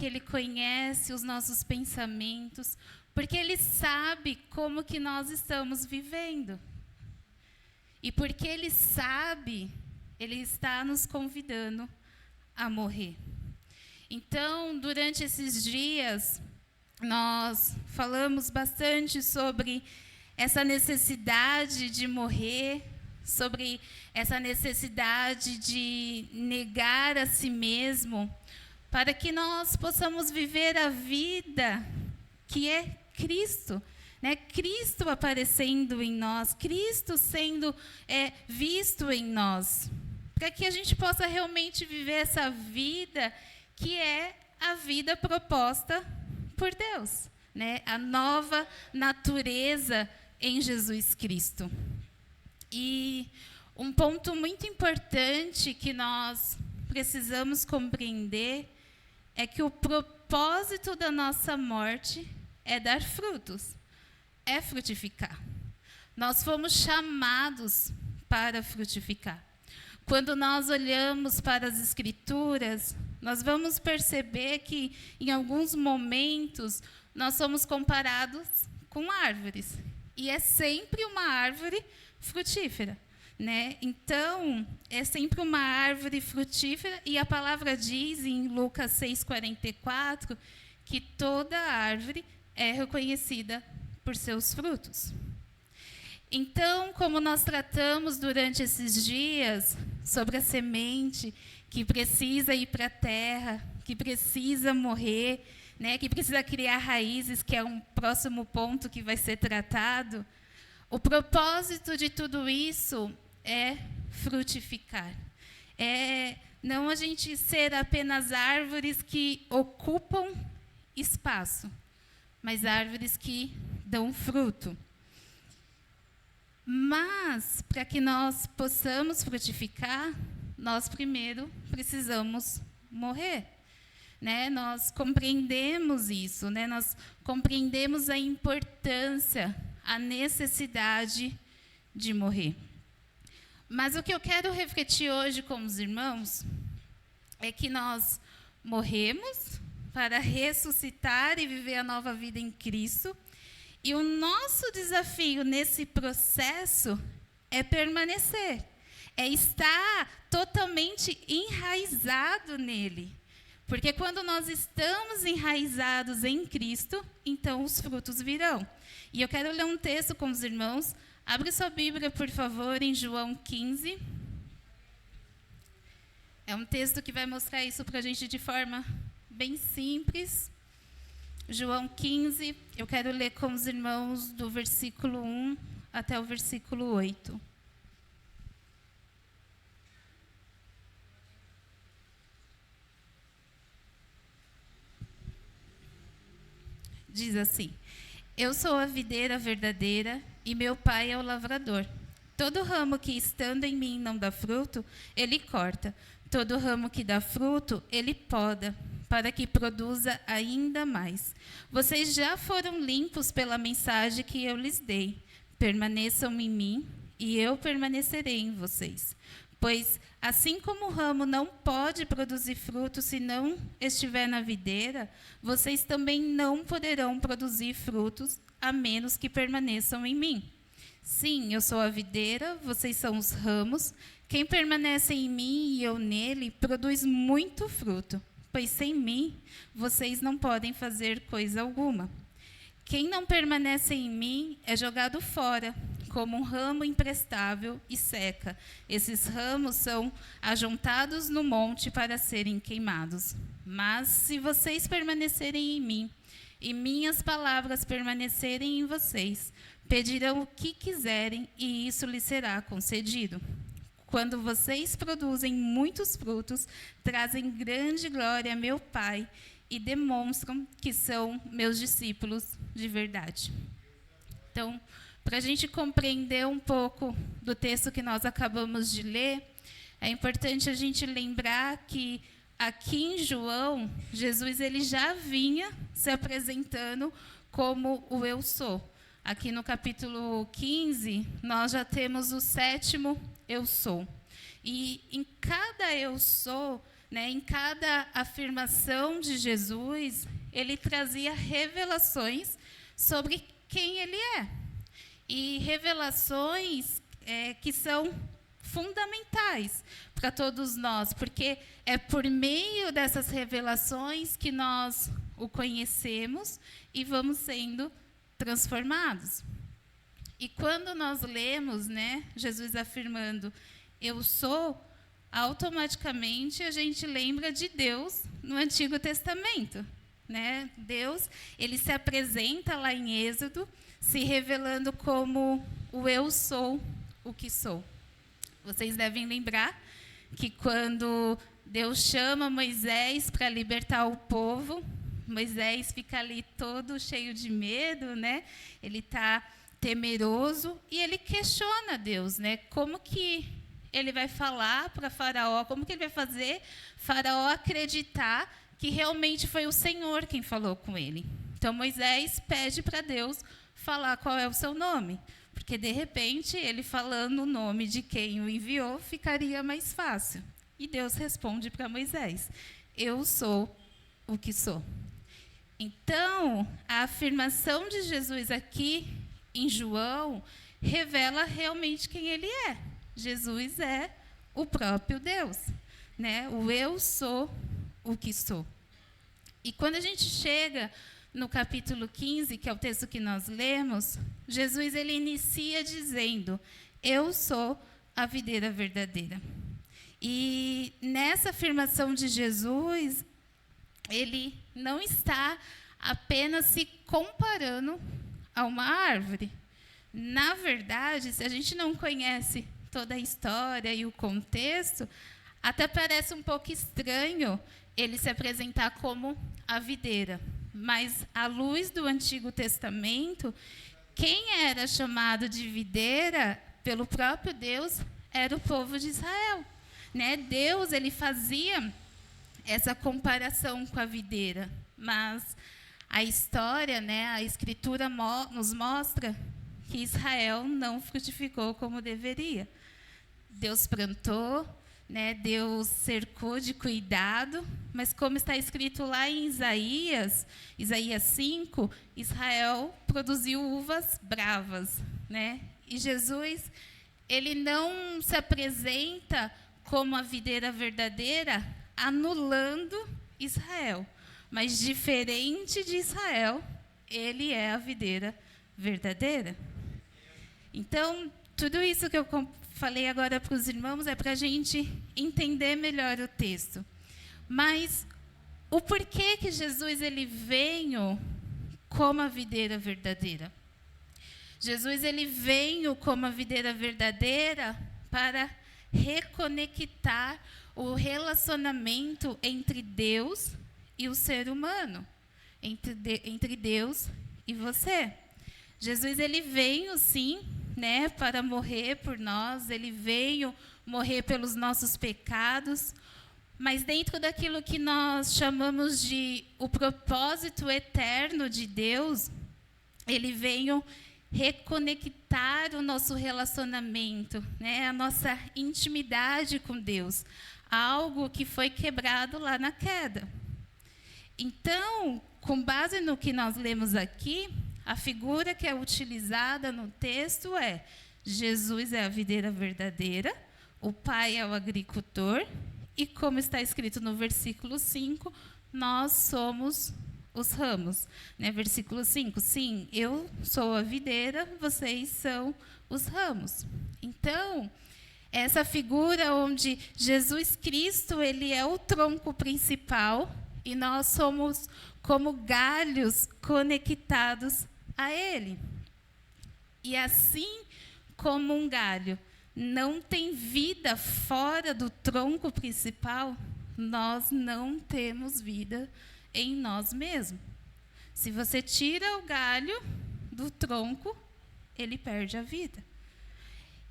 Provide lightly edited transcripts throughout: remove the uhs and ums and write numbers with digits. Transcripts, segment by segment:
que Ele conhece os nossos pensamentos, porque Ele sabe como que nós estamos vivendo. E porque Ele sabe, Ele está nos convidando a morrer. Então, durante esses dias, nós falamos bastante sobre essa necessidade de morrer, sobre essa necessidade de negar a si mesmo, para que nós possamos viver a vida que é Cristo, né? Cristo aparecendo em nós, Cristo sendo visto em nós, para que a gente possa realmente viver essa vida que é a vida proposta por Deus, né? A nova natureza em Jesus Cristo. E um ponto muito importante que nós precisamos compreender é que o propósito da nossa morte é dar frutos, é frutificar. Nós fomos chamados para frutificar. Quando nós olhamos para as Escrituras, nós vamos perceber que, em alguns momentos, nós somos comparados com árvores. E é sempre uma árvore frutífera, né? Então, é sempre uma árvore frutífera, e a palavra diz em Lucas 6,44, que toda árvore é reconhecida por seus frutos. Então, como nós tratamos durante esses dias sobre a semente que precisa ir para a terra, que precisa morrer, né, que precisa criar raízes, que é um próximo ponto que vai ser tratado, o propósito de tudo isso é frutificar. É não a gente ser apenas árvores que ocupam espaço, mas árvores que dão fruto. Mas, para que nós possamos frutificar, nós primeiro precisamos morrer, né? Nós compreendemos isso, né? Nós compreendemos a importância, a necessidade de morrer. Mas o que eu quero refletir hoje com os irmãos é que nós morremos para ressuscitar e viver a nova vida em Cristo. E o nosso desafio nesse processo é permanecer, é estar totalmente enraizado nele. Porque quando nós estamos enraizados em Cristo, então os frutos virão. E eu quero ler um texto com os irmãos. Abre sua Bíblia, por favor, em João 15. É um texto que vai mostrar isso para a gente de forma bem simples. João 15, eu quero ler com os irmãos do versículo 1 até o versículo 8. Diz assim: Eu sou a videira verdadeira e meu pai é o lavrador. Todo ramo que estando em mim não dá fruto, ele corta. Todo ramo que dá fruto, ele poda, para que produza ainda mais. Vocês já foram limpos pela mensagem que eu lhes dei. Permaneçam em mim, e eu permanecerei em vocês. Pois, assim como o ramo não pode produzir fruto se não estiver na videira, vocês também não poderão produzir frutos, a menos que permaneçam em mim. Sim, eu sou a videira, vocês são os ramos. Quem permanece em mim e eu nele, produz muito fruto, pois sem mim, vocês não podem fazer coisa alguma. Quem não permanece em mim é jogado fora, como um ramo imprestável e seca. Esses ramos são ajuntados no monte para serem queimados. Mas se vocês permanecerem em mim, e minhas palavras permanecerem em vocês, pedirão o que quiserem, e isso lhes será concedido. Quando vocês produzem muitos frutos, trazem grande glória a meu Pai e demonstram que são meus discípulos de verdade. Então, para a gente compreender um pouco do texto que nós acabamos de ler, é importante a gente lembrar que aqui em João, Jesus ele já vinha se apresentando como o Eu Sou. Aqui no capítulo 15, nós já temos o 7º Eu Sou. E em cada Eu Sou, né, em cada afirmação de Jesus, ele trazia revelações sobre quem ele é. E revelações que são fundamentais para todos nós, porque é por meio dessas revelações que nós o conhecemos e vamos sendo transformados. E quando nós lemos, né, Jesus afirmando, eu sou, automaticamente a gente lembra de Deus no Antigo Testamento, né? Deus, ele se apresenta lá em Êxodo, se revelando como o eu sou o que sou. Vocês devem lembrar que quando Deus chama Moisés para libertar o povo, Moisés fica ali todo cheio de medo, né? Ele está temeroso e ele questiona Deus, né? Como que ele vai falar para Faraó, como que ele vai fazer Faraó acreditar que realmente foi o Senhor quem falou com ele. Então, Moisés pede para Deus falar qual é o seu nome, porque, de repente, ele falando o nome de quem o enviou, ficaria mais fácil. E Deus responde para Moisés, eu sou o que sou. Então, a afirmação de Jesus aqui em João revela realmente quem ele é. Jesus é o próprio Deus, né? O eu sou o que sou. E quando a gente chega no capítulo 15, que é o texto que nós lemos, Jesus ele inicia dizendo, eu sou a videira verdadeira. E nessa afirmação de Jesus, ele não está apenas se comparando a uma árvore. Na verdade, se a gente não conhece toda a história e o contexto, até parece um pouco estranho ele se apresentar como a videira. Mas, à luz do Antigo Testamento, quem era chamado de videira pelo próprio Deus era o povo de Israel, né? Deus ele fazia essa comparação com a videira, mas a história, né, a Escritura nos mostra que Israel não frutificou como deveria. Deus plantou, né, Deus cercou de cuidado, mas como está escrito lá em Isaías 5, Israel produziu uvas bravas, né? E Jesus, ele não se apresenta como a videira verdadeira, anulando Israel, mas diferente de Israel, ele é a videira verdadeira. Então, tudo isso que eu falei agora para os irmãos é para a gente entender melhor o texto. Mas o porquê que Jesus ele veio como a videira verdadeira? Jesus ele veio como a videira verdadeira para reconectar o relacionamento entre Deus e o ser humano, entre Deus e você. Jesus ele veio sim, né, para morrer por nós, ele veio morrer pelos nossos pecados, mas dentro daquilo que nós chamamos de o propósito eterno de Deus, ele veio reconectar o nosso relacionamento, né, a nossa intimidade com Deus, algo que foi quebrado lá na queda. Então, com base no que nós lemos aqui, a figura que é utilizada no texto é Jesus é a videira verdadeira, o Pai é o agricultor, e como está escrito no versículo 5, nós somos os ramos. Né? Versículo 5, sim, eu sou a videira, vocês são os ramos. Então, essa figura onde Jesus Cristo ele é o tronco principal e nós somos como galhos conectados a ele. E assim como um galho não tem vida fora do tronco principal, nós não temos vida em nós mesmos. Se você tira o galho do tronco, ele perde a vida.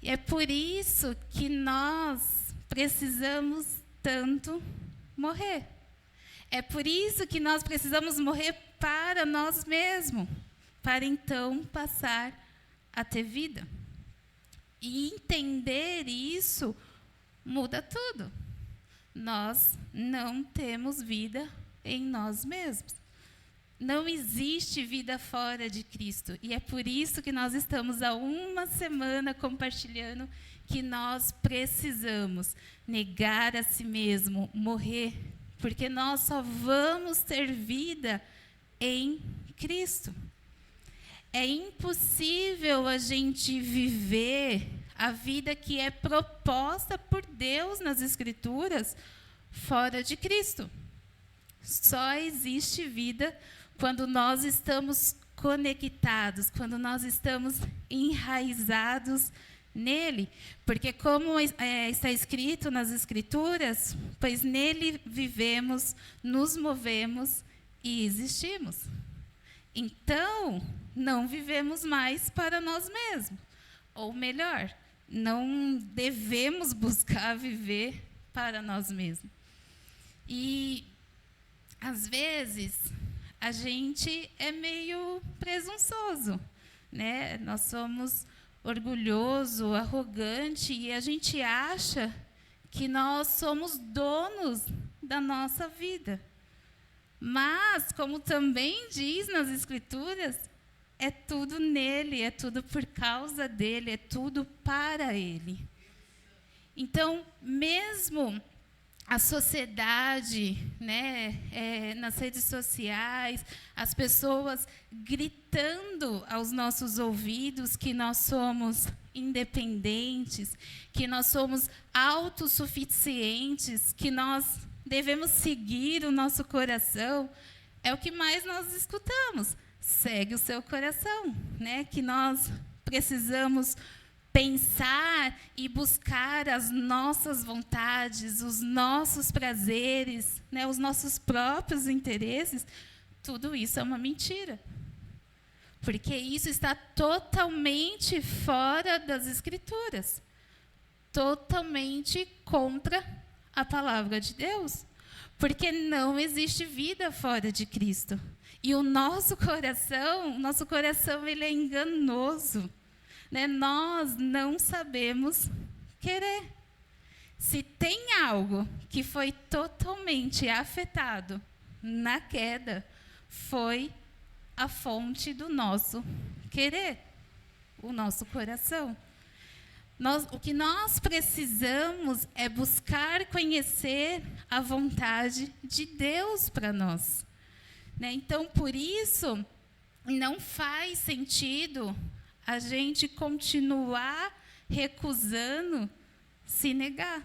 E é por isso que nós precisamos tanto morrer. É por isso que nós precisamos morrer para nós mesmos, para então passar a ter vida. E entender isso muda tudo. nós não temos vida em nós mesmos. Não existe vida fora de Cristo. E é por isso que nós estamos há uma semana compartilhando que nós precisamos negar a si mesmo, morrer, porque nós só vamos ter vida em Cristo. É impossível a gente viver a vida que é proposta por Deus nas Escrituras fora de Cristo. Só existe vida quando nós estamos conectados, quando nós estamos enraizados nele. Porque como está escrito nas Escrituras, pois nele vivemos, nos movemos e existimos. Então, não vivemos mais para nós mesmos. Ou melhor, não devemos buscar viver para nós mesmos. E, às vezes, a gente é meio presunçoso, né? Nós somos orgulhoso, arrogante, e a gente acha que nós somos donos da nossa vida. Mas, como também diz nas Escrituras, é tudo nele, é tudo por causa dele, é tudo para ele. Então, mesmo a sociedade, né, nas redes sociais, as pessoas gritando aos nossos ouvidos que nós somos independentes, que nós somos autossuficientes, que nós devemos seguir o nosso coração, é o que mais nós escutamos. Segue o seu coração, né? Que nós precisamos pensar e buscar as nossas vontades, os nossos prazeres, né? Os nossos próprios interesses. Tudo isso é uma mentira. Porque isso está totalmente fora das Escrituras. Totalmente contra a palavra de Deus. Porque não existe vida fora de Cristo. E o nosso coração ele é enganoso, né? Nós não sabemos querer. Se tem algo que foi totalmente afetado na queda, foi a fonte do nosso querer, o nosso coração. O que nós precisamos é buscar conhecer a vontade de Deus para nós. Né? Então, por isso, não faz sentido a gente continuar recusando se negar.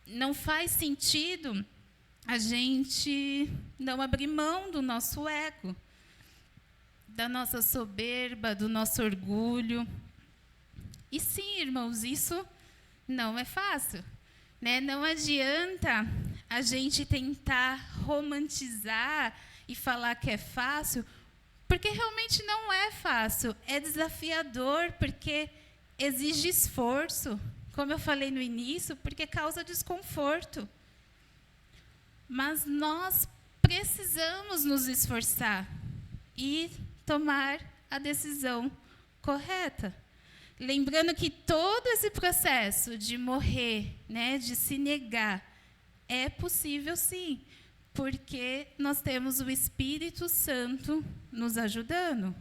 Não faz sentido a gente não abrir mão do nosso ego, da nossa soberba, do nosso orgulho. E sim, irmãos, isso não é fácil. Né? Não adianta a gente tentar romantizar e falar que é fácil, porque realmente não é fácil. É desafiador, porque exige esforço. Como eu falei no início, porque causa desconforto. Mas nós precisamos nos esforçar e tomar a decisão correta. Lembrando que todo esse processo de morrer, né, de se negar, é possível sim, porque nós temos o Espírito Santo nos ajudando.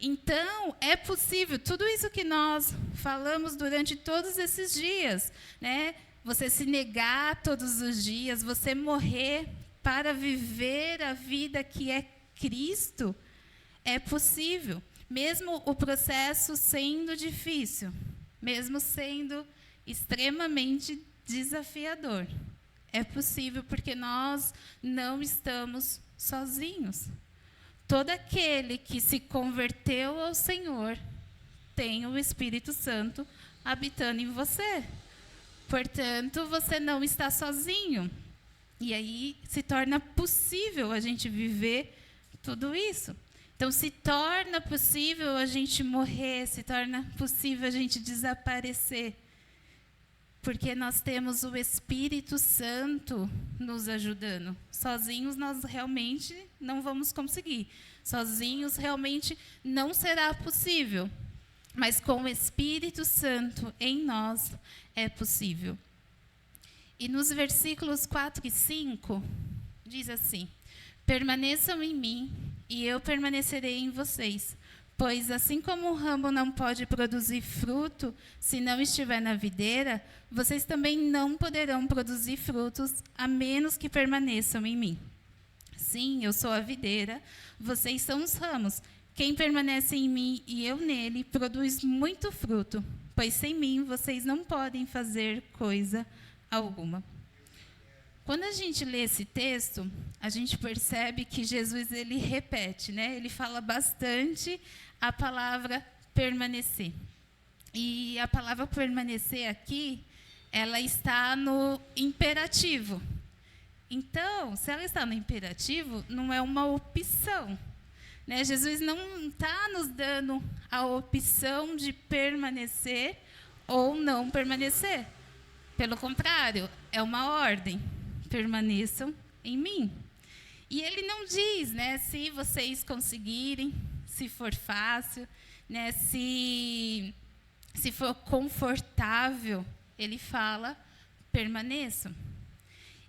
Então, é possível, tudo isso que nós falamos durante todos esses dias, né, você se negar todos os dias, você morrer para viver a vida que é Cristo, é possível. Mesmo o processo sendo difícil, mesmo sendo extremamente desafiador, é possível porque nós não estamos sozinhos. Todo aquele que se converteu ao Senhor tem o Espírito Santo habitando em você. Portanto, você não está sozinho. E aí se torna possível a gente viver tudo isso. Então, se torna possível a gente morrer, se torna possível a gente desaparecer. Porque nós temos o Espírito Santo nos ajudando. Sozinhos nós realmente não vamos conseguir. Sozinhos realmente não será possível. Mas com o Espírito Santo em nós é possível. E nos versículos 4 e 5, diz assim: permaneçam em mim, e eu permanecerei em vocês. Pois assim como o ramo não pode produzir fruto se não estiver na videira, vocês também não poderão produzir frutos a menos que permaneçam em mim. Sim, eu sou a videira, vocês são os ramos. Quem permanece em mim e eu nele produz muito fruto, pois sem mim vocês não podem fazer coisa alguma. Quando a gente lê esse texto, a gente percebe que Jesus ele repete, né? Ele fala bastante a palavra permanecer. E a palavra permanecer aqui, ela está no imperativo. Então, se ela está no imperativo, não é uma opção, né? Jesus não está nos dando a opção de permanecer ou não permanecer. Pelo contrário, é uma ordem. Permaneçam em mim. E ele não diz, né, se vocês conseguirem, se for fácil, né, se for confortável, ele fala, permaneçam.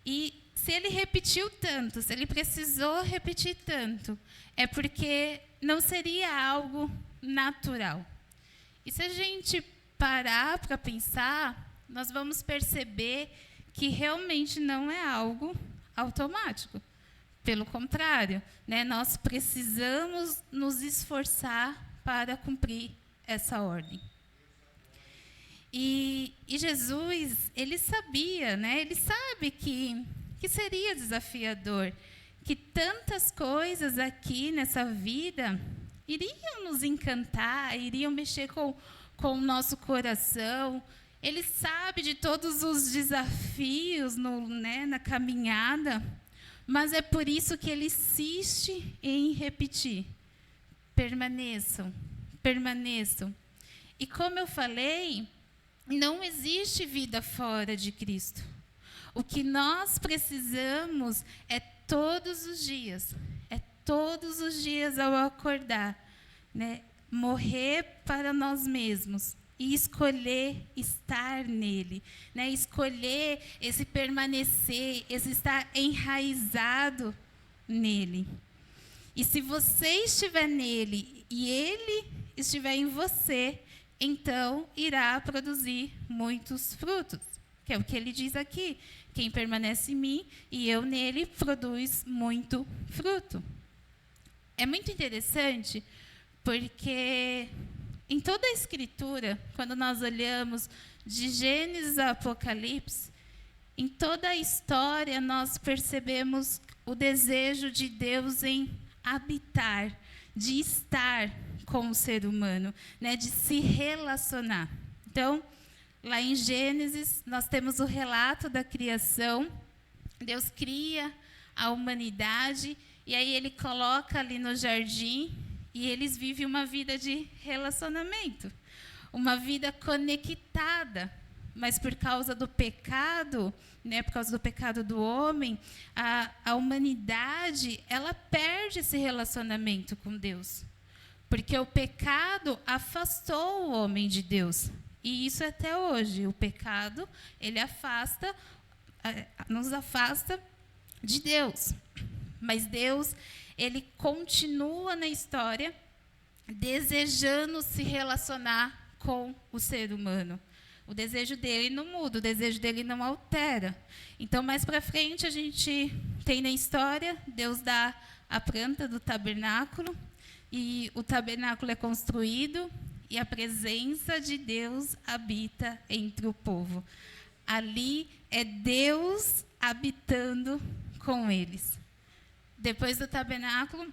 E se ele repetiu tanto, se ele precisou repetir tanto, é porque não seria algo natural. E se a gente parar para pensar, nós vamos perceber que realmente não é algo automático. Pelo contrário, né, nós precisamos nos esforçar para cumprir essa ordem. E Jesus, ele sabia, né, ele sabe que seria desafiador, que tantas coisas aqui nessa vida iriam nos encantar, iriam mexer com o nosso coração. Ele sabe de todos os desafios na caminhada, mas é por isso que ele insiste em repetir: permaneçam, permaneçam. E como eu falei, não existe vida fora de Cristo. O que nós precisamos é todos os dias ao acordar, né, morrer para nós mesmos e escolher estar nele, né, escolher esse permanecer, esse estar enraizado nele. E se você estiver nele e ele estiver em você, então irá produzir muitos frutos, que é o que ele diz aqui: quem permanece em mim e eu nele produz muito fruto. É muito interessante porque em toda a Escritura, quando nós olhamos de Gênesis a Apocalipse, em toda a história nós percebemos o desejo de Deus em habitar, de estar com o ser humano, né, de se relacionar. Então, lá em Gênesis, nós temos o relato da criação. Deus cria a humanidade e aí ele coloca ali no jardim e eles vivem uma vida de relacionamento, uma vida conectada. Mas por causa do pecado, né, por causa do pecado do homem, a humanidade ela perde esse relacionamento com Deus. Porque o pecado afastou o homem de Deus. E isso até hoje. O pecado, ele nos afasta de Deus. Mas Deus, ele continua na história desejando se relacionar com o ser humano. O desejo dele não muda, o desejo dele não altera. Então, mais para frente, a gente tem na história, Deus dá a planta do tabernáculo, e o tabernáculo é construído, e a presença de Deus habita entre o povo. Ali é Deus habitando com eles. Depois do tabernáculo,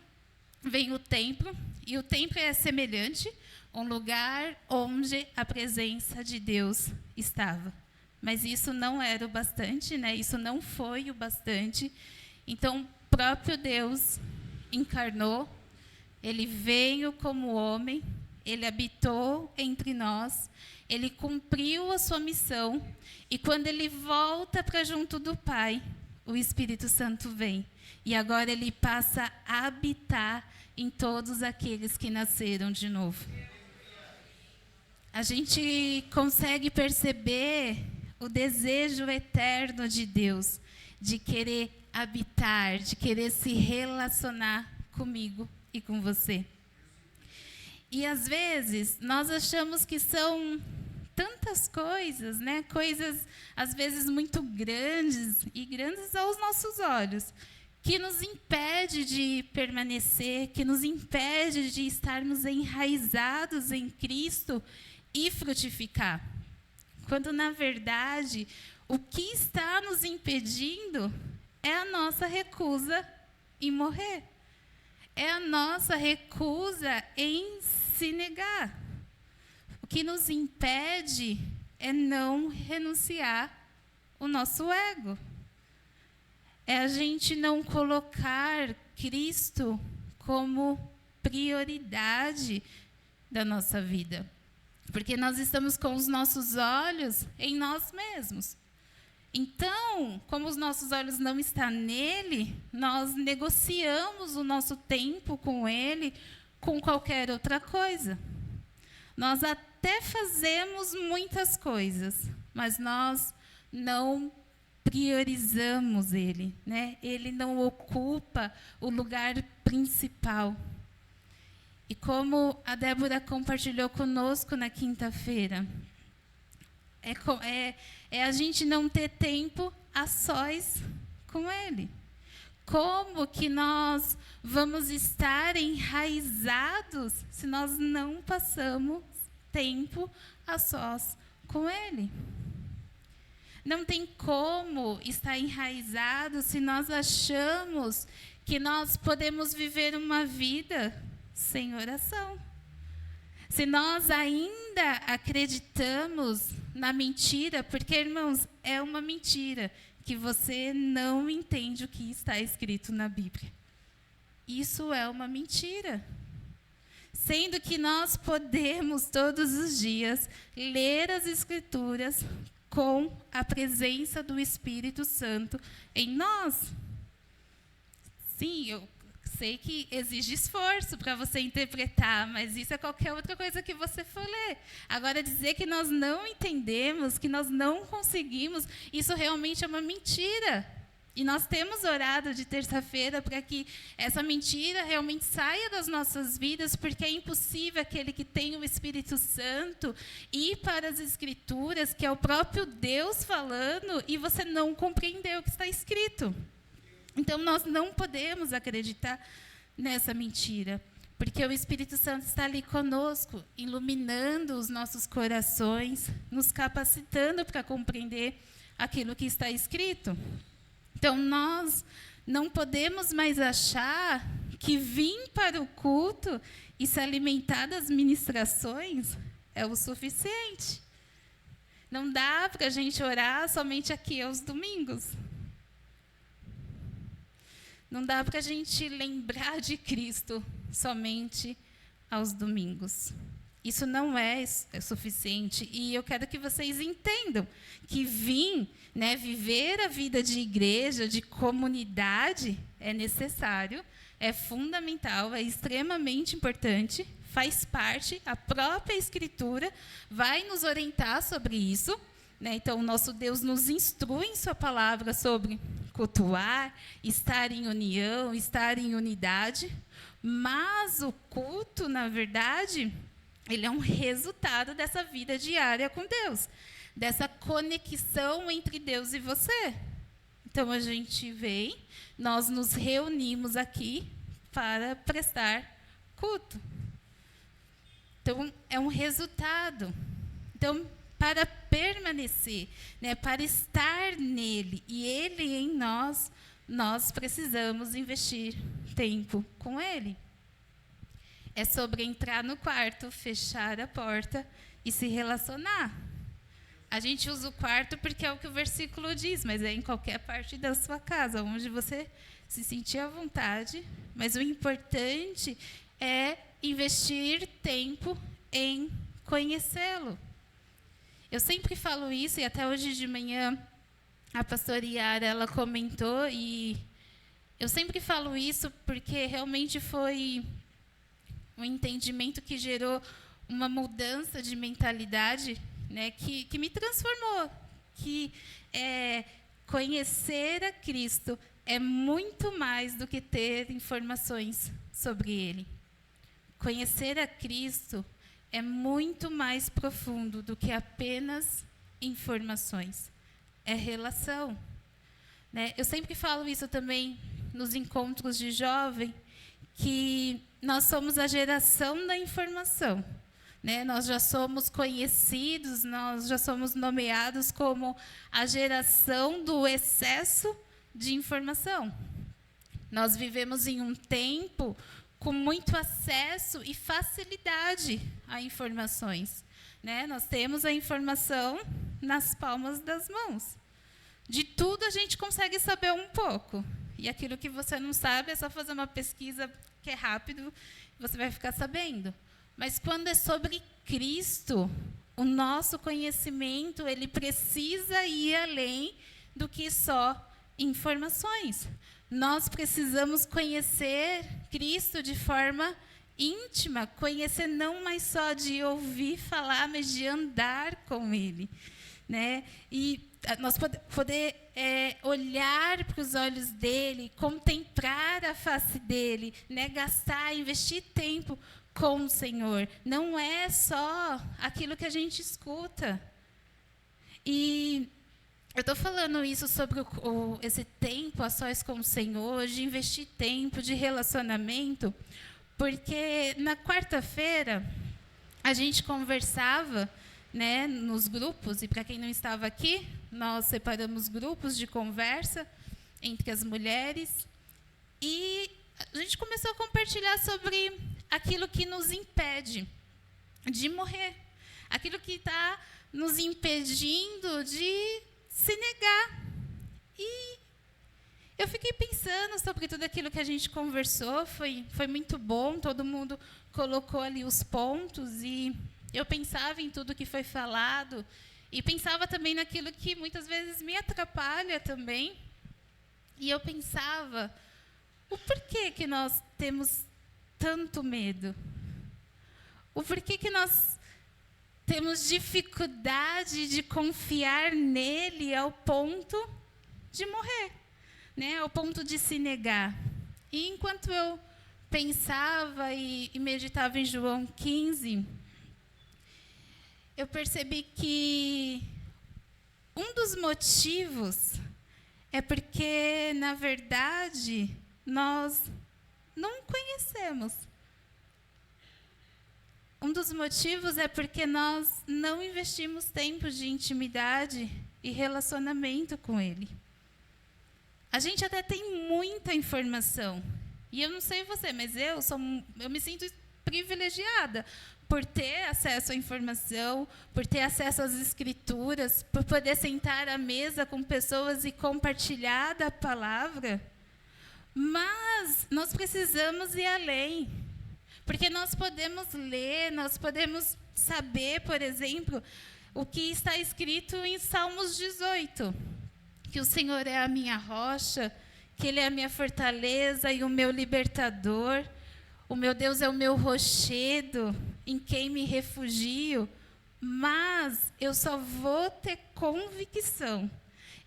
vem o templo, e o templo é semelhante, um lugar onde a presença de Deus estava. Mas isso não era o bastante, né? Isso não foi o bastante. Então, o próprio Deus encarnou, ele veio como homem, ele habitou entre nós, ele cumpriu a sua missão, e quando ele volta para junto do Pai, o Espírito Santo vem. E agora ele passa a habitar em todos aqueles que nasceram de novo. A gente consegue perceber o desejo eterno de Deus, de querer habitar, de querer se relacionar comigo e com você. E às vezes nós achamos que são tantas coisas, né? Coisas às vezes muito grandes e grandes aos nossos olhos, que nos impede de permanecer, que nos impede de estarmos enraizados em Cristo e frutificar. Quando, na verdade, o que está nos impedindo é a nossa recusa em morrer. É a nossa recusa em se negar. O que nos impede é não renunciar o nosso ego. É a gente não colocar Cristo como prioridade da nossa vida. Porque nós estamos com os nossos olhos em nós mesmos. Então, como os nossos olhos não estão nele, nós negociamos o nosso tempo com ele com qualquer outra coisa. Nós até fazemos muitas coisas, mas nós não priorizamos ele, né? Ele não ocupa o lugar principal. E como a Débora compartilhou conosco na quinta-feira, é a gente não ter tempo a sós com ele. Como que nós vamos estar enraizados se nós não passamos tempo a sós com ele? Não tem como estar enraizado se nós achamos que nós podemos viver uma vida sem oração. Se nós ainda acreditamos na mentira, porque, irmãos, é uma mentira que você não entende o que está escrito na Bíblia. Isso é uma mentira. Sendo que nós podemos todos os dias ler as Escrituras com a presença do Espírito Santo em nós. Sim, eu sei que exige esforço para você interpretar, mas isso é qualquer outra coisa que você for ler. Agora, dizer que nós não entendemos, que nós não conseguimos, isso realmente é uma mentira. E nós temos orado de terça-feira para que essa mentira realmente saia das nossas vidas, porque é impossível aquele que tem o Espírito Santo ir para as Escrituras, que é o próprio Deus falando, e você não compreender o que está escrito. Então, nós não podemos acreditar nessa mentira, porque o Espírito Santo está ali conosco, iluminando os nossos corações, nos capacitando para compreender aquilo que está escrito. Então, nós não podemos mais achar que vir para o culto e se alimentar das ministrações é o suficiente. Não dá para a gente orar somente aqui aos domingos. Não dá para a gente lembrar de Cristo somente aos domingos. Isso não é suficiente. E eu quero que vocês entendam que viver a vida de igreja, de comunidade, é necessário, é fundamental, é extremamente importante, faz parte, a própria Escritura vai nos orientar sobre isso. Então, o nosso Deus nos instrui em sua palavra sobre cultuar, estar em união, estar em unidade, mas o culto, na verdade, ele é um resultado dessa vida diária com Deus, dessa conexão entre Deus e você. Então, a gente vem, nós nos reunimos aqui para prestar culto. Então, é um resultado. Então, para permanecer, para estar nele e ele em nós, nós precisamos investir tempo com ele. É sobre entrar no quarto, fechar a porta e se relacionar. A gente usa o quarto porque é o que o versículo diz, mas é em qualquer parte da sua casa, onde você se sentir à vontade. Mas o importante é investir tempo em conhecê-lo. Eu sempre falo isso, e até hoje de manhã a pastora Yara, ela comentou, e eu sempre falo isso porque realmente foi um entendimento que gerou uma mudança de mentalidade, que me transformou que conhecer a Cristo é muito mais do que ter informações sobre Ele. Conhecer a Cristo é muito mais profundo do que apenas informações. É relação. Né? Eu sempre falo isso também nos encontros de jovem, que nós somos a geração da informação. Né? Nós já somos conhecidos, nós já somos nomeados como a geração do excesso de informação. Nós vivemos em um tempo com muito acesso e facilidade a informações. Né? Nós temos a informação nas palmas das mãos. De tudo a gente consegue saber um pouco. E aquilo que você não sabe é só fazer uma pesquisa que é rápido, você vai ficar sabendo. Mas quando é sobre Cristo, o nosso conhecimento, ele precisa ir além do que só informações. Nós precisamos conhecer Cristo de forma íntima, conhecer não mais só de ouvir falar, mas de andar com Ele. Né? E nós poder olhar para os olhos dele, contemplar a face dele, né? Gastar, investir tempo com o Senhor. Não é só aquilo que a gente escuta. E eu estou falando isso sobre esse tempo a sós com o Senhor, de investir tempo, de relacionamento, porque na quarta-feira a gente conversava, né, nos grupos, e para quem não estava aqui, nós separamos grupos de conversa entre as mulheres, e a gente começou a compartilhar sobre aquilo que nos impede de morrer, aquilo que está nos impedindo de se negar. E eu fiquei pensando sobre tudo aquilo que a gente conversou, foi muito bom, todo mundo colocou ali os pontos, e eu pensava em tudo que foi falado, e pensava também naquilo que muitas vezes me atrapalha também. E eu pensava, o porquê que nós temos tanto medo? O porquê que nós temos dificuldade de confiar nele ao ponto de morrer, né? Ao ponto de se negar. E enquanto eu pensava e meditava em João 15, eu percebi que um dos motivos é porque, na verdade, nós não conhecemos. Um dos motivos é porque nós não investimos tempo de intimidade e relacionamento com Ele. A gente até tem muita informação. E eu não sei você, mas eu me sinto privilegiada por ter acesso à informação, por ter acesso às escrituras, por poder sentar à mesa com pessoas e compartilhar da palavra. Mas nós precisamos ir além, porque nós podemos ler, nós podemos saber, por exemplo, o que está escrito em Salmos 18, que o Senhor é a minha rocha, que Ele é a minha fortaleza e o meu libertador. O meu Deus é o meu rochedo, em quem me refugio. Mas eu só vou ter convicção,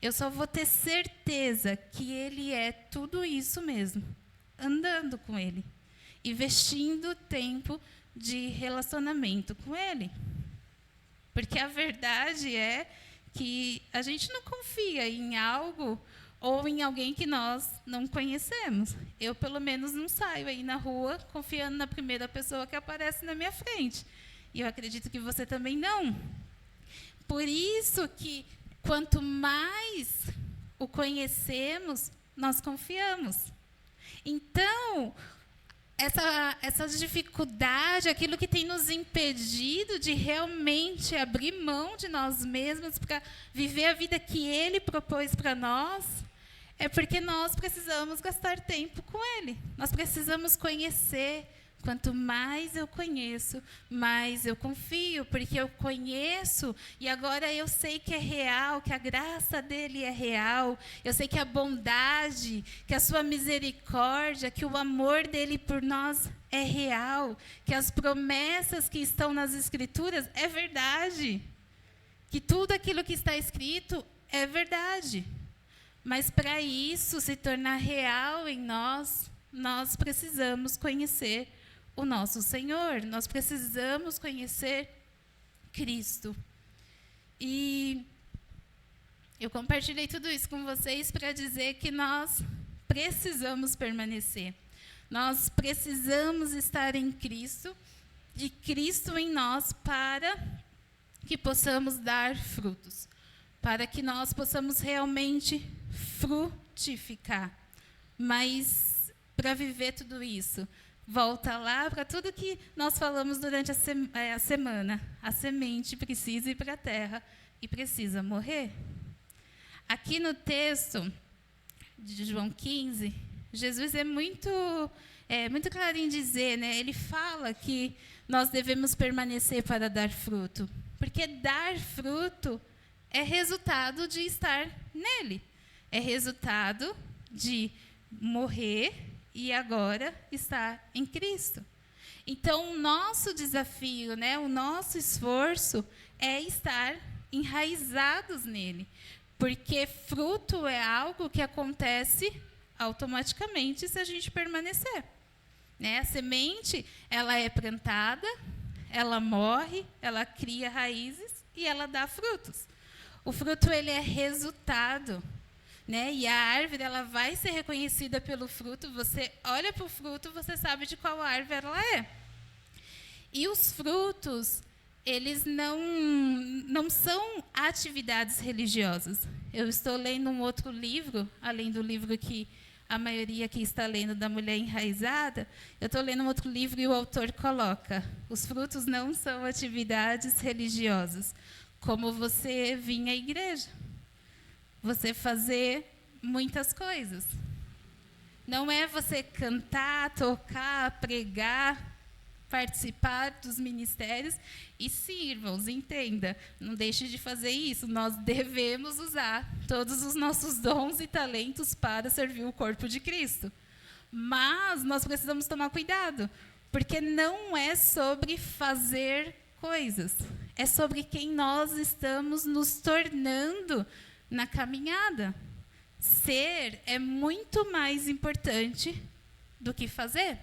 eu só vou ter certeza que Ele é tudo isso mesmo, andando com Ele, investindo tempo de relacionamento com Ele. Porque a verdade é que a gente não confia em algo ou em alguém que nós não conhecemos. Eu, pelo menos, não saio aí na rua confiando na primeira pessoa que aparece na minha frente. E eu acredito que você também não. Por isso que, quanto mais o conhecemos, nós confiamos. Então, essa dificuldade, aquilo que tem nos impedido de realmente abrir mão de nós mesmos para viver a vida que Ele propôs para nós, é porque nós precisamos gastar tempo com Ele. Nós precisamos conhecer. Quanto mais eu conheço, mais eu confio, porque eu conheço e agora eu sei que é real, que a graça dele é real. Eu sei que a bondade, que a sua misericórdia, que o amor dele por nós é real, que as promessas que estão nas Escrituras é verdade. que tudo aquilo que está escrito é verdade. Mas para isso se tornar real em nós, nós precisamos conhecer o nosso Senhor, nós precisamos conhecer Cristo. E eu compartilhei tudo isso com vocês para dizer que nós precisamos permanecer. Nós precisamos estar em Cristo e Cristo em nós para que possamos dar frutos, para que nós possamos realmente frutificar. Mas para viver tudo isso, volta lá para tudo que nós falamos durante a semana. A semente precisa ir para a terra e precisa morrer. Aqui no texto de João 15, Jesus é muito claro em dizer, né? Ele fala que nós devemos permanecer para dar fruto, porque dar fruto é resultado de estar nele, é resultado de morrer e agora estar em Cristo. Então, o nosso desafio, né, o nosso esforço é estar enraizados nele, porque fruto é algo que acontece automaticamente se a gente permanecer. Né? A semente, ela é plantada, ela morre, ela cria raízes e ela dá frutos. O fruto, ele é resultado. Né? E a árvore, ela vai ser reconhecida pelo fruto. Você olha para o fruto, você sabe de qual árvore ela é. E os frutos, eles não são atividades religiosas. Eu estou lendo um outro livro, além do livro que a maioria aqui está lendo, da Mulher Enraizada, eu estou lendo um outro livro e o autor coloca: os frutos não são atividades religiosas, como você vir à igreja, você fazer muitas coisas. Não é você cantar, tocar, pregar, participar dos ministérios. E sim, irmãos, entenda, não deixe de fazer isso. Nós devemos usar todos os nossos dons e talentos para servir o corpo de Cristo. Mas nós precisamos tomar cuidado, porque não é sobre fazer coisas, é sobre quem nós estamos nos tornando na caminhada. Ser é muito mais importante do que fazer.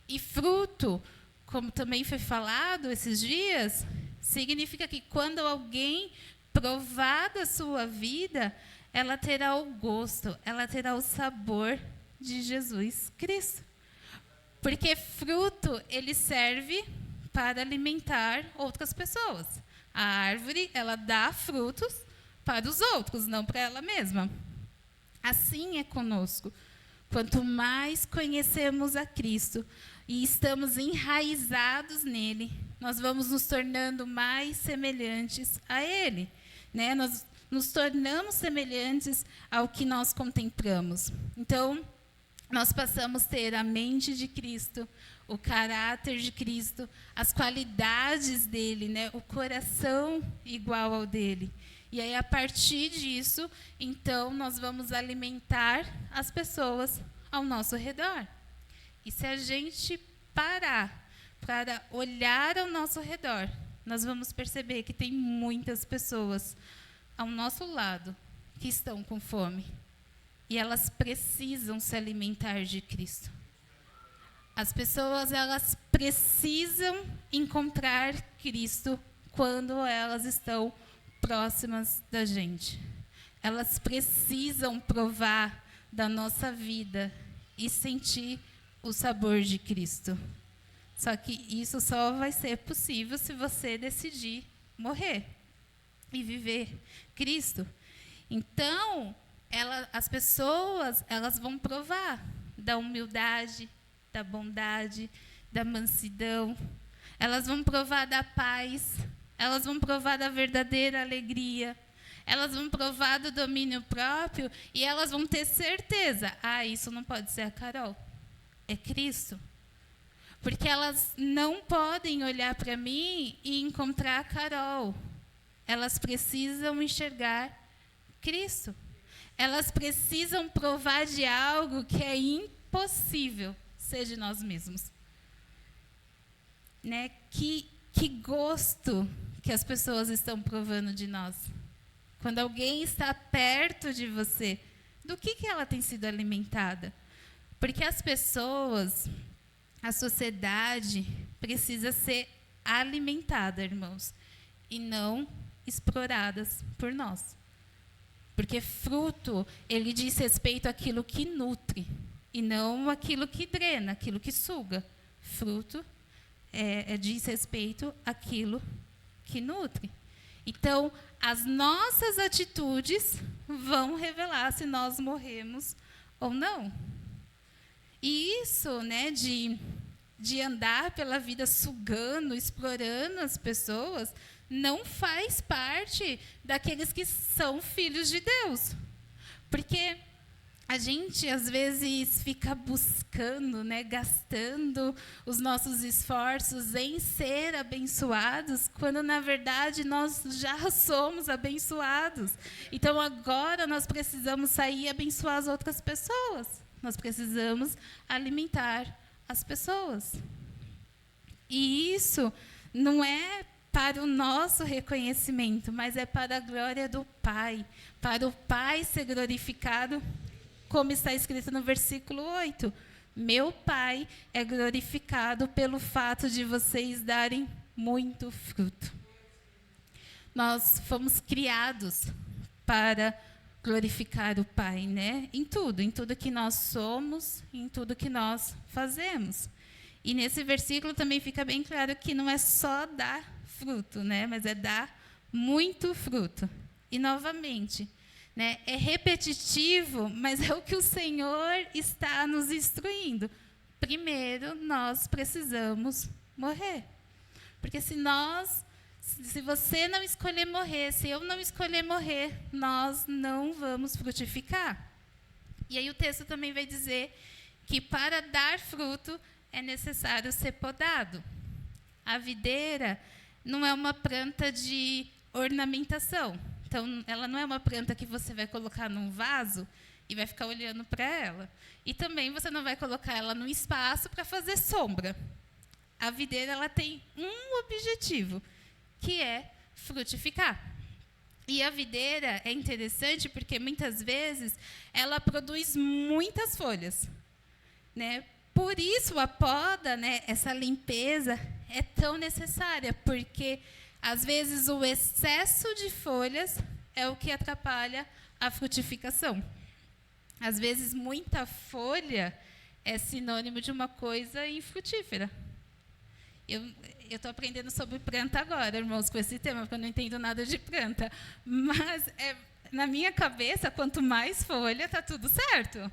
E fruto, como também foi falado esses dias, significa que quando alguém provar da sua vida, ela terá o gosto, ela terá o sabor de Jesus Cristo. Porque fruto, ele serve para alimentar outras pessoas. A árvore, ela dá frutos para os outros, não para ela mesma. Assim é conosco. Quanto mais conhecemos a Cristo e estamos enraizados nele, nós vamos nos tornando mais semelhantes a Ele. Né? Nós nos tornamos semelhantes ao que nós contemplamos. Então, nós passamos a ter a mente de Cristo, o caráter de Cristo, as qualidades dele, né? O coração igual ao dele. E aí, a partir disso, então, nós vamos alimentar as pessoas ao nosso redor. E se a gente parar para olhar ao nosso redor, nós vamos perceber que tem muitas pessoas ao nosso lado que estão com fome. E elas precisam se alimentar de Cristo. As pessoas, elas precisam encontrar Cristo quando elas estão próximas da gente. Elas precisam provar da nossa vida e sentir o sabor de Cristo. Só que isso só vai ser possível se você decidir morrer e viver Cristo. Então, as pessoas, elas vão provar da humildade, da bondade, da mansidão. Elas vão provar da paz. Elas vão provar da verdadeira alegria. Elas vão provar do domínio próprio e elas vão ter certeza. Isso não pode ser a Carol. É Cristo. Porque elas não podem olhar para mim e encontrar a Carol. Elas precisam enxergar Cristo. Elas precisam provar de algo que é impossível ser de nós mesmos. Né? Que gosto que as pessoas estão provando de nós? Quando alguém está perto de você, do que ela tem sido alimentada? Porque as pessoas, a sociedade, precisa ser alimentada, irmãos, e não exploradas por nós. Porque fruto, ele diz respeito àquilo que nutre, e não aquilo que drena, aquilo que suga. Fruto diz respeito àquilo que nutre. Então, as nossas atitudes vão revelar se nós morremos ou não. E isso, né, de andar pela vida sugando, explorando as pessoas, não faz parte daqueles que são filhos de Deus. Porque a gente, às vezes, fica buscando, né, gastando os nossos esforços em ser abençoados, quando, na verdade, nós já somos abençoados. Então, agora, nós precisamos sair e abençoar as outras pessoas. Nós precisamos alimentar as pessoas. E isso não é para o nosso reconhecimento, mas é para a glória do Pai, para o Pai ser glorificado, como está escrito no versículo 8. Meu Pai é glorificado pelo fato de vocês darem muito fruto. Nós fomos criados para glorificar o Pai, né? Em tudo que nós somos, em tudo que nós fazemos. E nesse versículo também fica bem claro que não é só dar fruto, né? Mas é dar muito fruto. E novamente, né? É repetitivo, mas é o que o Senhor está nos instruindo. Primeiro, nós precisamos morrer. Porque se você não escolher morrer, se eu não escolher morrer, nós não vamos frutificar. E aí o texto também vai dizer que para dar fruto é necessário ser podado. A videira não é uma planta de ornamentação. Então, ela não é uma planta que você vai colocar num vaso e vai ficar olhando para ela. E também você não vai colocar ela num espaço para fazer sombra. A videira ela tem um objetivo, que é frutificar. E a videira é interessante porque, muitas vezes, ela produz muitas folhas, né? Por isso, a poda, né, essa limpeza, é tão necessária, porque, às vezes, o excesso de folhas é o que atrapalha a frutificação. Às vezes, muita folha é sinônimo de uma coisa infrutífera. Eu estou aprendendo sobre planta agora, irmãos, com esse tema, porque eu não entendo nada de planta. Mas, na minha cabeça, quanto mais folha, está tudo certo.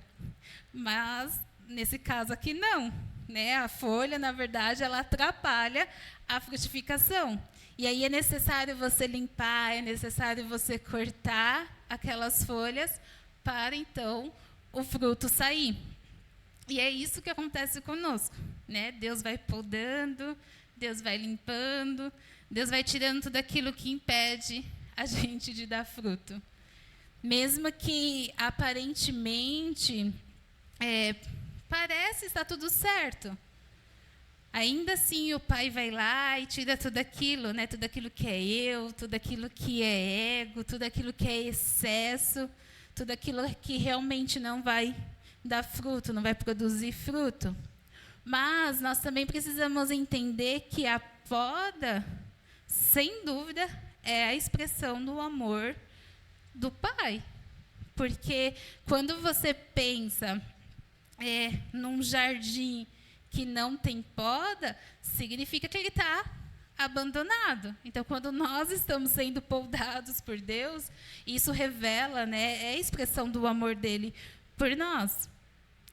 Mas, nesse caso aqui, não. Né? A folha, na verdade, ela atrapalha a frutificação. E aí é necessário você limpar, é necessário você cortar aquelas folhas para, então, o fruto sair. E é isso que acontece conosco, né? Deus vai podando, Deus vai limpando, Deus vai tirando tudo aquilo que impede a gente de dar fruto. Mesmo que, aparentemente, parece estar tudo certo. Ainda assim, o Pai vai lá e tira tudo aquilo, né? Tudo aquilo que é eu, tudo aquilo que é ego, tudo aquilo que é excesso, tudo aquilo que realmente não vai dar fruto, não vai produzir fruto. Mas nós também precisamos entender que a poda, sem dúvida, é a expressão do amor do Pai. Porque quando você pensa num jardim que não tem poda, significa que ele está abandonado. Então, quando nós estamos sendo podados por Deus, isso revela, né, é a expressão do amor dele por nós.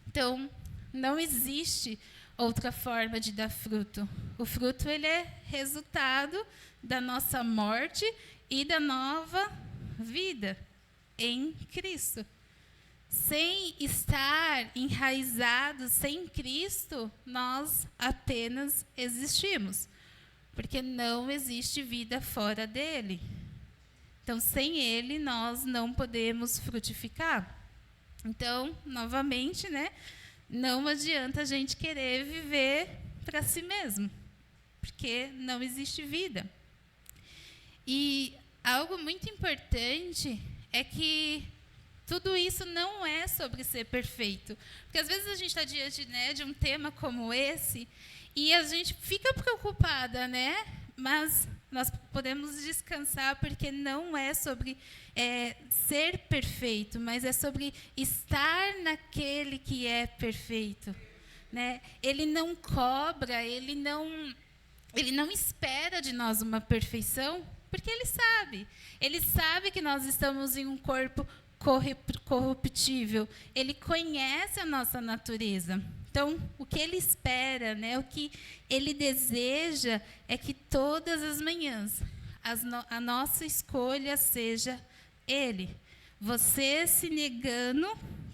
Então, não existe outra forma de dar fruto. O fruto ele é resultado da nossa morte e da nova vida em Cristo. Sem estar enraizados, sem Cristo, nós apenas existimos. Porque não existe vida fora dele. Então, sem ele, nós não podemos frutificar. Então, novamente, né, não adianta a gente querer viver para si mesmo. Porque não existe vida. E algo muito importante é que tudo isso não é sobre ser perfeito. Porque às vezes a gente está diante, né, de um tema como esse e a gente fica preocupada, né? Mas nós podemos descansar porque não é sobre ser perfeito, mas é sobre estar naquele que é perfeito, né? Ele não cobra, ele não espera de nós uma perfeição, porque ele sabe. Ele sabe que nós estamos em um corpo corruptível. Ele conhece a nossa natureza. Então, o que ele espera, né, o que ele deseja é que todas as manhãs a nossa escolha seja ele. Você se negando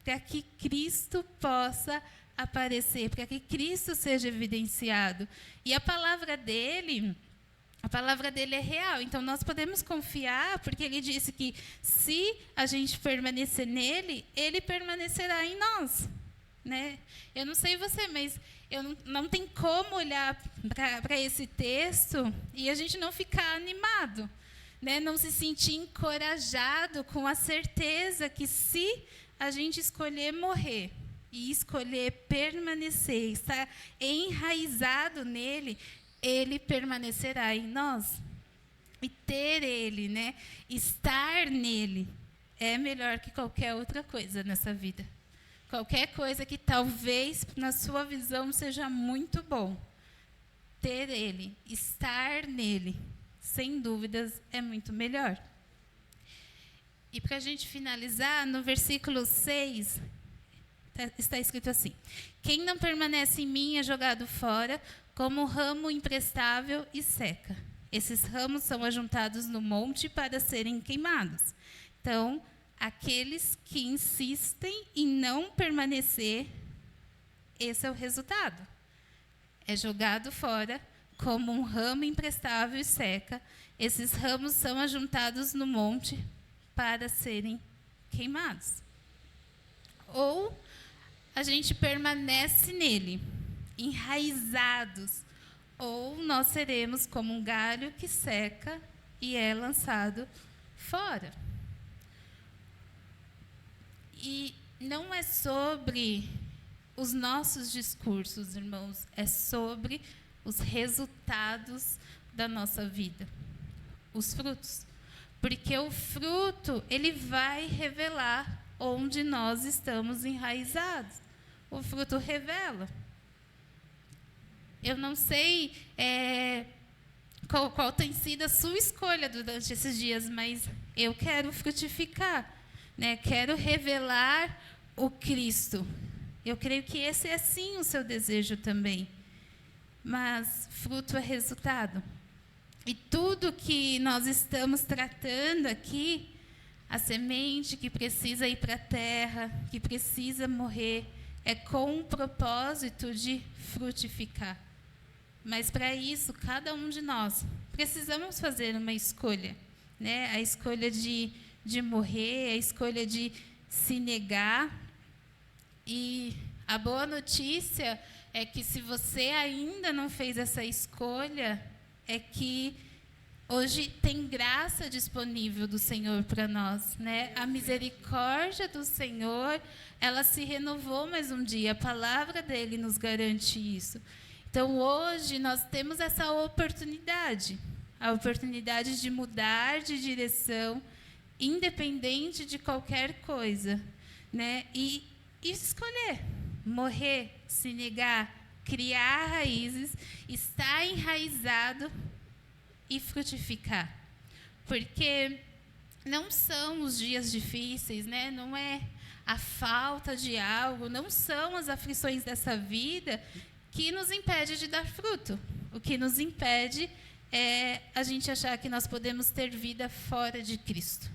para que Cristo possa aparecer, para que Cristo seja evidenciado. E a palavra dele é real. Então, nós podemos confiar, porque ele disse que se a gente permanecer nele, ele permanecerá em nós. Né? Eu não sei você, mas eu não tem como olhar para esse texto e a gente não ficar animado, né? Não se sentir encorajado com a certeza que se a gente escolher morrer e escolher permanecer, estar enraizado nele, ele permanecerá em nós. E ter ele, né? Estar nele é melhor que qualquer outra coisa nessa vida. Qualquer coisa que talvez, na sua visão, seja muito bom. Ter ele, estar nele, sem dúvidas, é muito melhor. E para a gente finalizar, no versículo 6, está escrito assim: quem não permanece em mim é jogado fora, como um ramo imprestável e seca. Esses ramos são ajuntados no monte para serem queimados. Então, aqueles que insistem em não permanecer, esse é o resultado. É jogado fora como um ramo imprestável e seca. Esses ramos são ajuntados no monte para serem queimados. Ou a gente permanece nele, enraizados, ou nós seremos como um galho que seca e é lançado fora. E não é sobre os nossos discursos, irmãos, é sobre os resultados da nossa vida, os frutos. Porque o fruto, ele vai revelar onde nós estamos enraizados. O fruto revela. Eu não sei qual tem sido a sua escolha durante esses dias, mas eu quero frutificar. Né, quero revelar o Cristo. Eu creio que esse é sim o seu desejo também. Mas fruto é resultado. E tudo que nós estamos tratando aqui, a semente que precisa ir para a terra, que precisa morrer, é com o propósito de frutificar. Mas para isso, cada um de nós precisamos fazer uma escolha, né? A escolha de morrer, a escolha de se negar. E a boa notícia é que se você ainda não fez essa escolha, é que hoje tem graça disponível do Senhor para nós, né? A misericórdia do Senhor, ela se renovou mais um dia. A palavra dele nos garante isso. Então, hoje, nós temos essa oportunidade. A oportunidade de mudar de direção, independente de qualquer coisa, né? E escolher, morrer, se negar, criar raízes, estar enraizado e frutificar. Porque não são os dias difíceis, né? Não é a falta de algo, não são as aflições dessa vida que nos impede de dar fruto. O que nos impede é a gente achar que nós podemos ter vida fora de Cristo.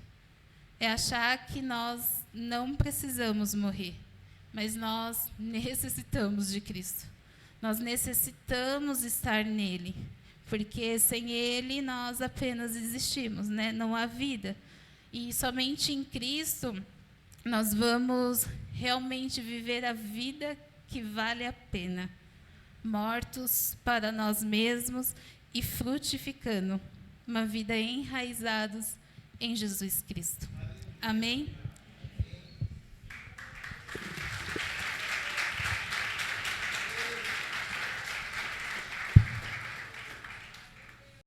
É achar que nós não precisamos morrer, mas nós necessitamos de Cristo. Nós necessitamos estar nele, porque sem ele nós apenas existimos, né? Não há vida. E somente em Cristo nós vamos realmente viver a vida que vale a pena, mortos para nós mesmos e frutificando uma vida enraizados em Jesus Cristo. Amém?